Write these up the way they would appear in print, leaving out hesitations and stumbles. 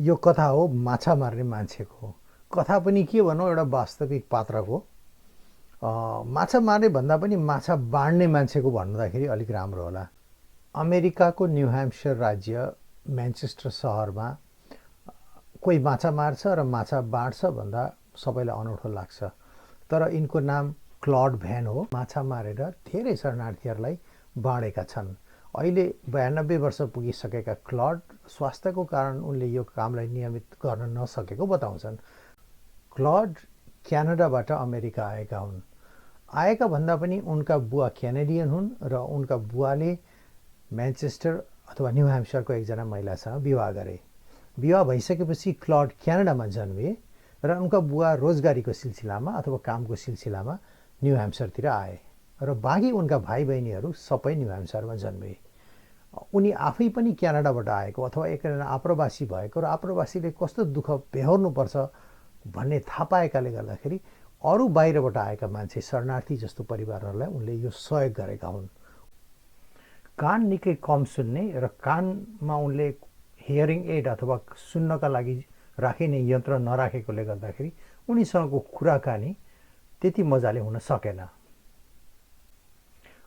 यो कथा हो माछा मार्ने मान्छेको। कथा पनि के भनौँ, एउटा वास्तविक पात्रको। माछा मार्ने भन्दा पनि माछा बाँड्ने मान्छेको भन्दाखेरि अलिक राम्रो होला। अमेरिकाको न्यू ह्याम्पसायर राज्य म्यान्चेस्टर सहरमा कोही माछा मार्छ र माछा बाँड्छ भन्दा सबैलाई अनौठो लाग्छ। तर यिनको नाम क्लड भ्यान हो। माछा मारेर धेरै शरणार्थीहरूलाई बाँडेका छन्। अहिले 92 वर्ष पुगिसकेका क्लड स्वास्थ्यको कारण उनले यो कामलाई नियमित गर्न नसकेको बताउँछन्। क्लड क्यानाडाबाट अमेरिका आएका हुन्। आएका भन्दा पनि उनका बुवा क्यानेडियन हुन् र उनका बुवाले म्यान्चेस्टर अथवा न्यू ह्याम्पसायरको एकजना महिलासँग विवाह गरे। विवाह भइसकेपछि क्लड क्यानाडामा जन्मे र उनका बुवा रोजगारीको सिलसिलामा अथवा कामको सिलसिलामा न्यू ह्याम्पसायरतिर आए र बाँकी उनका भाइ बहिनीहरू सबै न्यू ह्याम्पसायरमा जन्मे। उनी आफै पनि क्यानाडाबाट आएको अथवा एकजना आप्रवासी भएको र आप्रवासीले कस्तो दुःख बेहोर्नुपर्छ भन्ने थाहा पाएकाले गर्दाखेरि अरू बाहिरबाट आएका मान्छे शरणार्थी जस्तो परिवारहरूलाई उनले यो सहयोग गरेका हुन्। कान निकै कम सुन्ने र कानमा उनले हियरिङ एड अथवा सुन्नका लागि राखिने यन्त्र नराखेकोले गर्दाखेरि उनीसँगको कुराकानी त्यति मजाले हुन सकेन।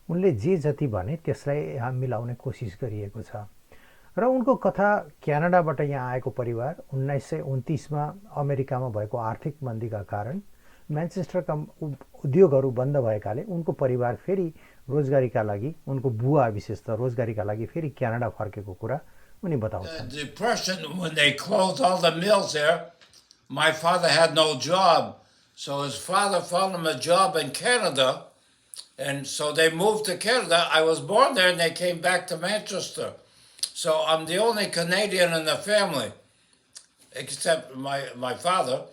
उनले जे जति भने त्यसलाई यहाँ मिलाउने कोसिस गरिएको छ। र उनको कथा क्यानाडाबाट यहाँ आएको परिवार 1929मा अमेरिकामा भएको आर्थिक मन्दीका कारण म्यान्चेस्टरका उद्योगहरू बन्द भएकाले उनको परिवार फेरि रोजगारीका लागि, उनको बुवा विशेष त रोजगारीका लागि फेरि क्यानाडा फर्केको कुरा उनी बताउँछन्। Depression, when they closed all the mills there, my father had no job. So his father found him a job in Canada. And so they moved to Canada. I was born there and they came back to Manchester. So I'm the only Canadian in the family, except my father.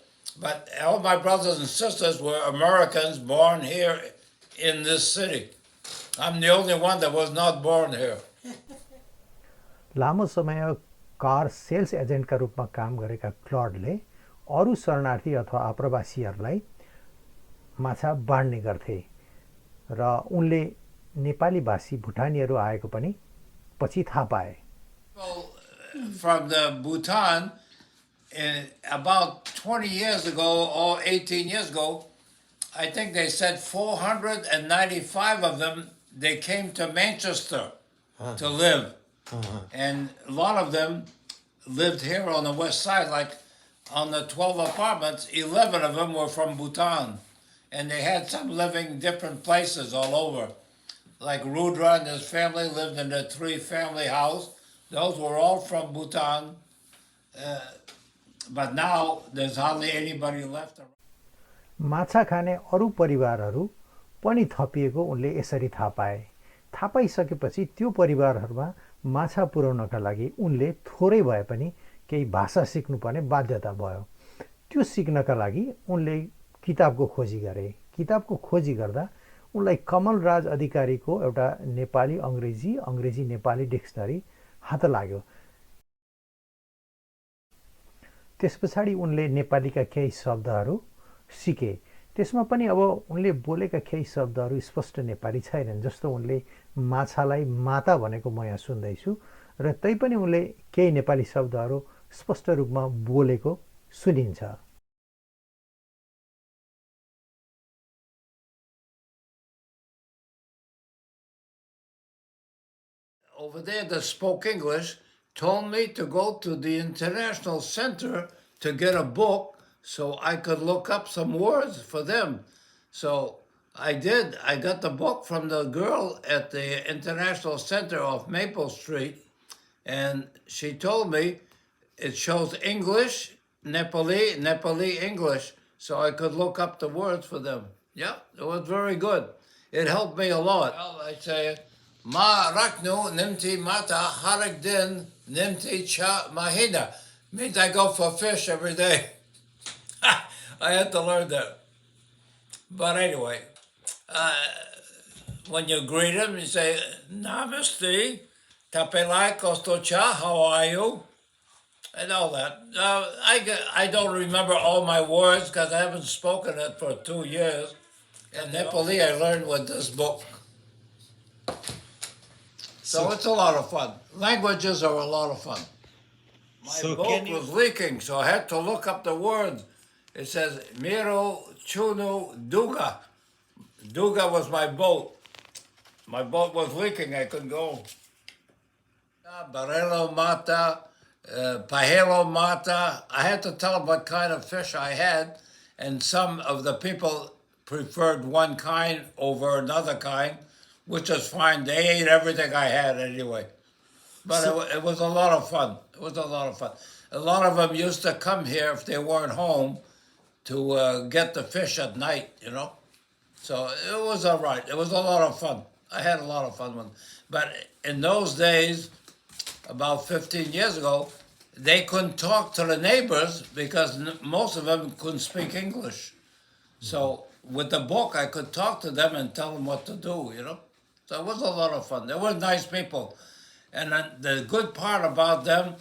But all my brothers and sisters were Americans born here in this city. I'm the only one that was not born here. लामो समय car sales एजेन्टका रूपमा काम गरेका क्लडले अरू शरणार्थी अथवा आप्रवासीहरूलाई माछा बाँड्ने गर्थे र उनले नेपाली भाषी भुटानीहरू आएको पनि पछि थाहा पाए। From the Bhutan, about 20 years ago or 18 years ago, I think they said 495 of them, they came to Manchester to live. And a lot of them lived here on the west side, like on the 12 apartments, 11 of them were from Bhutan. And they had some living different places all over. Like Rudra and his family lived in a 3-family house. Those were all from Bhutan. But now there's hardly anybody left around. माछा खाने अरू परिवारहरू पनि थपिएको उनले यसरी थाहा पाए। थाहा पाइसकेपछि त्यो परिवारहरूमा माछा पुर्याउनका लागि उनले थोरै भए पनि केही भाषा सिक्नुपर्ने बाध्यता भयो। त्यो सिक्नका लागि उनले किताबको खोजी गरे। किताबको खोजी गर्दा उनलाई कमलराज अधिकारीको एउटा नेपाली अङ्ग्रेजी नेपाली डिक्सनरी हात लाग्यो। त्यस पछाडि उनले नेपालीका केही शब्दहरू सिके। त्यसमा पनि अब उनले बोलेका केही शब्दहरू स्पष्ट नेपाली छैनन्। जस्तो उनले माछालाई माता भनेको म यहाँ सुन्दैछु र तैपनि उनले केही नेपाली शब्दहरू स्पष्ट रूपमा बोलेको सुनिन्छ। Over there that spoke English told me to go to the International Center to get a book so I could look up some words for them. So I did. I got the book from the girl at the International Center off Maple Street, and she told me it shows English, Nepali English, so I could look up the words for them. Yeah, it was very good. It helped me a lot. Well, I say, Ma raknu nimti mata harak din nimti cha mahina. Means I go for fish every day. I had to learn that. But anyway, when you greet them, you say, Namaste, tapelai kostocha, how are you? And all that. I don't remember all my words because I haven't spoken it for 2 years. And Nepali I learned with this book. So it's a lot of fun. Languages are a lot of fun. My boat was leaking, so I had to look up the words. It says Miro Chunu Duga. Duga was my boat. My boat was leaking. I couldn't go. Barelo Mata, Pahelo Mata. I had to tell them what kind of fish I had, and some of the people preferred one kind over another kind, which is fine. They ate everything I had anyway. But it was a lot of fun. It was a lot of fun. A lot of them used to come here if they weren't home to get the fish at night, you know. So it was all right. It was a lot of fun. I had a lot of fun with them. But in those days, about 15 years ago, they couldn't talk to the neighbors because most of them couldn't speak English. So with the book, I could talk to them and tell them what to do, you know. So it was a lot of fun. They were nice people. And the good part about them,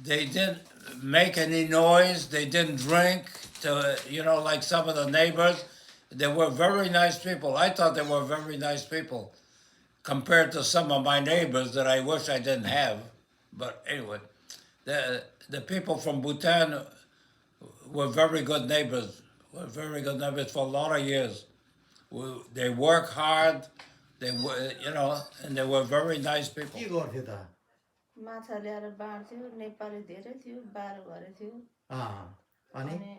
they didn't make any noise. They didn't drink, like some of the neighbors. They were very nice people. I thought they were very nice people compared to some of my neighbors that I wish I didn't have. But anyway, the people from Bhutan were very good neighbors. Were very good neighbors for a lot of years. They work hard. They were, and they were very nice people. के गर्थ्यो त माछा ल्याएर बाँड्थ्यो नेपाली धेरै थियो 12 घरे थियो अनि अनि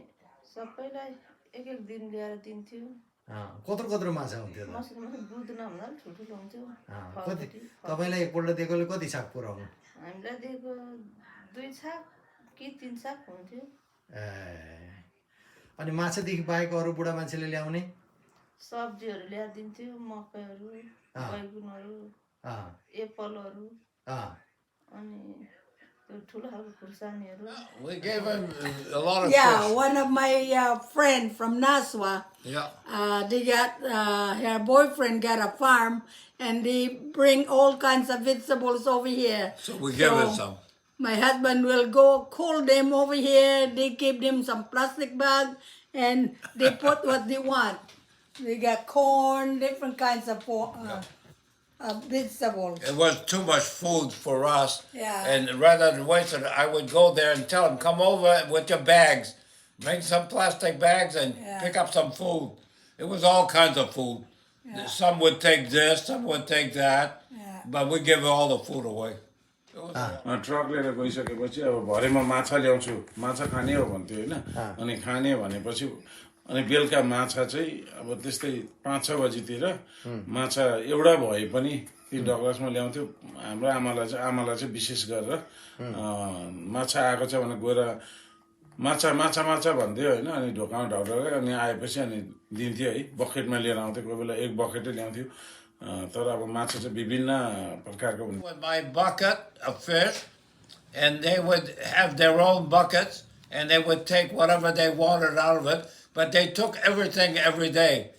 सबैलाई एक एक दिन ल्याएर दिन्थ्यो कत्रो कत्रो माछा हुन्थ्यो त मसँग बुझ्न भन्दा ठुल्ठुलो हुन्थ्यो कति तपाईलाई एकपल्ट दिएकोले कति छाक पुराउनु हामीलाई दिएको 2 छाक कि 3 छाक हुन्थ्यो अनि माछादेखि बाहेक अरू बुढा मान्छेले ल्याउने सब्जीहरू ल्याएर दिन्थ्यो मकैहरू बैगुनहरू एप्पलहरू अनि त्यो ठुलो खालको खुर्सानीहरू We gave him a lot of Yeah, one of my friend from Naswa, Yeah. they got her boyfriend got a farm, and they bring all kinds of vegetables over here. So we give it some. My husband will go call them over here. They give them some plastic bag, and they put what they want. They got corn, different kinds of vegetables. It was too much food for us. Yeah. And rather than waste it, I would go there and tell them, come over with your bags. Bring some plastic bags and pick up some food. It was all kinds of food. Some would take this, some would take that. But we give all the food away. Truck लिएर गइसकेपछि अब भरे म माछा ल्याउँछु माछा खाने हो भन्थ्यो होइन अनि खाने भनेपछि अनि बेलुका माछा चाहिँ अब त्यस्तै 5-6 बजीतिर माछा एउटा भए पनि ती डगलासमा ल्याउँथ्यो हाम्रो आमालाई चाहिँ विशेष गरेर माछा आएको छ भने गएर माछा माछा माछा भन्थ्यो होइन अनि ढोकामा ढकढक अनि आएपछि अनि दिन्थ्यो है बकेटमा लिएर आउँथ्यो कोही बेला एक बकेटै ल्याउँथ्यो तर अब माछा चाहिँ विभिन्न प्रकारको हुन्छ With my bucket of fish, and they would have their own buckets, and they would take whatever they wanted out of it, but they took everything every day.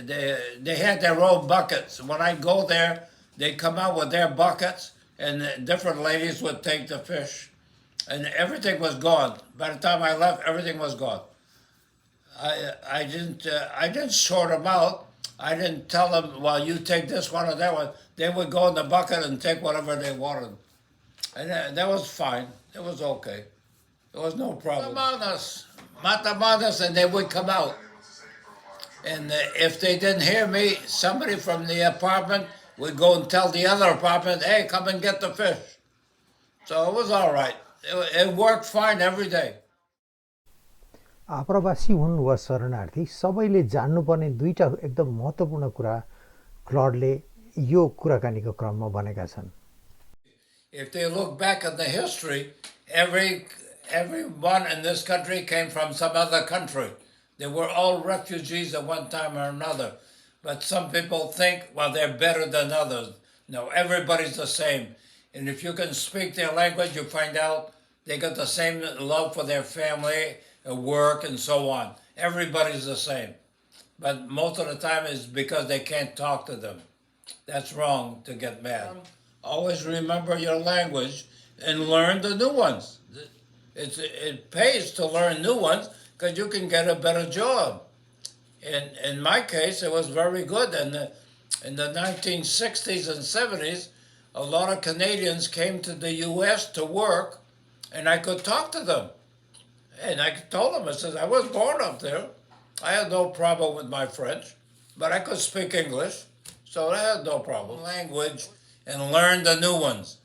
They had their own buckets. When I go there, they'd come out with their buckets, and different ladies would take the fish, and everything was gone. By the time I left, everything was gone. I didn't sort them out. I didn't tell them, well, you take this one or that one. They would go in the bucket and take whatever they wanted. And that was fine. It was okay. There was no problem. Matamanas, and they would come out. And if they didn't hear me, somebody from the apartment would go and tell the other apartment, hey, come and get the fish. So it was all right. It worked fine every day. आप्रवासी हुन् वा शरणार्थी सबैले जान्नुपर्ने दुईटा एकदम महत्त्वपूर्ण कुरा क्लडले यो कुराकानीको क्रममा भनेका छन् If they look back at the history, everyone in this country came from some other country. They were all refugees at one time or another. But some people think, well, they're better than others. No, everybody's the same. And if you can speak their language, you find out they got the same love for their family, work, and so on. Everybody's the same. But most of the time it's because they can't talk to them. That's wrong to get mad. Always remember your language and learn the new ones. It pays to learn new ones because you can get a better job. In my case, it was very good. In the 1960s and 70s, a lot of Canadians came to the U.S. to work, and I could talk to them. And I told them, I said, I was born up there. I had no problem with my French, but I could speak English, so I had no problem. Language and learn the new ones.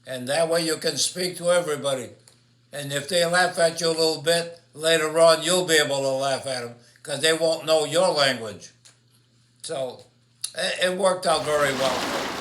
And that way you can speak to everybody. And if they laugh at you a little bit, later on you'll be able to laugh at them because they won't know your language. So it worked out very well.